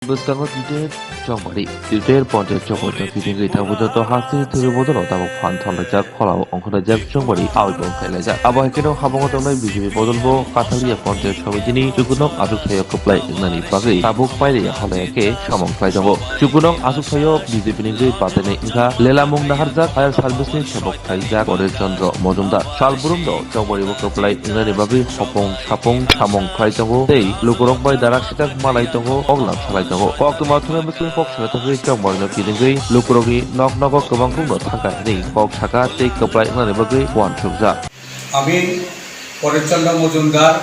Buscamos detail 정말이 detail 번째 저번째 기준이 다부터 하스 들보도 다복 판탄의작 콜라보 엉커의작 정말이 아우존 펠레자 아바이케노 하봉어동의 비주비 보돌보 카탈리아 번째 처음이니 주구넉 아주태여 급라이 응나니 바기 다복 파이리 하나에게 샤몽 파이정고 주구넉 아주태여 비주비니 바테네 인가 렐라몽 나하르작 아얄 살비스니 제복 타이작 어레전드로 모좀다 샬부름도 정말이보 급라이 응나니 바기 허봉 샤봉 샤몽 파이정고 데이 루고럭 바이 다락 시작 말라이정고 억람 살라이정고 꽉두마투네 무슨 폭신의 정말의 비등의 루크로기 넉넉어 그만큼도 থাকা니 cock থাকা তে কপ্লাই মানে বগে ওয়ান সুজা আমি পরেশচন্দ্র মজুমদার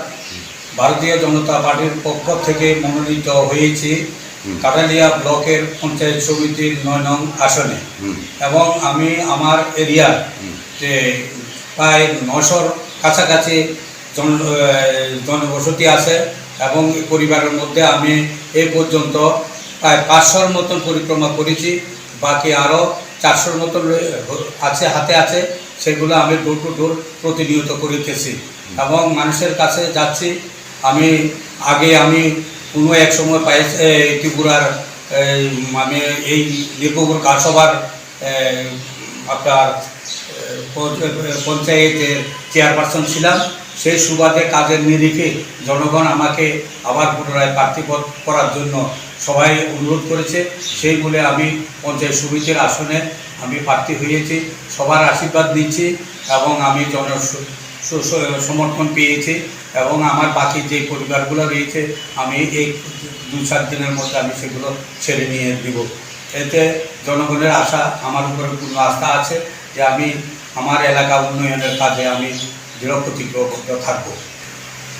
ভারতীয় জনতা পার্টির পক্ষ থেকে মনোনীত হয়েছি কাঠালিয়া ব্লকের পঞ্চায়েত সমিতির ৯ নং আসনে এবং আমি আমার এরিয়ার যে প্রায় ৯০০-র কাছাকাছি জনবসতি আছে এবং পরিবারের মধ্যে আমি এই পর্যন্ত প্রায় ৫০০-র মতন পরিক্রমা করেছি, বাকি আরও ৪০০-র মতন হাতে আছে, সেগুলো আমি ডোর টু ডোর প্রতিনিয়ত করিতেছি এবং মানুষের কাছে যাচ্ছি। আমি কোনো এক সময় ত্রিপুরার আমি এই নির্ভর কারসভার আপনার পঞ্চায়েতের চেয়ারপারসন ছিলাম। সেই সুবাদে কাজের নিরিখে জনগণ আমাকে আবার পুনরায় প্রার্থী করার জন্য সবাই অনুরোধ করেছে। সেই বলে আমি পঞ্চায়েত সমিতির আসনে আমি প্রার্থী হয়েছি। সবার আশীর্বাদ নিচ্ছি এবং আমি সমর্থন পেয়েছি এবং আমার বাকি যে পরিবারগুলো রয়েছে আমি এই ২-৭ দিনের মধ্যে আমি সেগুলো ছেড়ে নিয়ে দেব। এতে জনগণের আশা আমার উপরে পূর্ণ আস্থা আছে যে আমি আমার এলাকা উন্নয়নের কাজে আমি দৃঢ় প্রতিজ্ঞ থাকবো।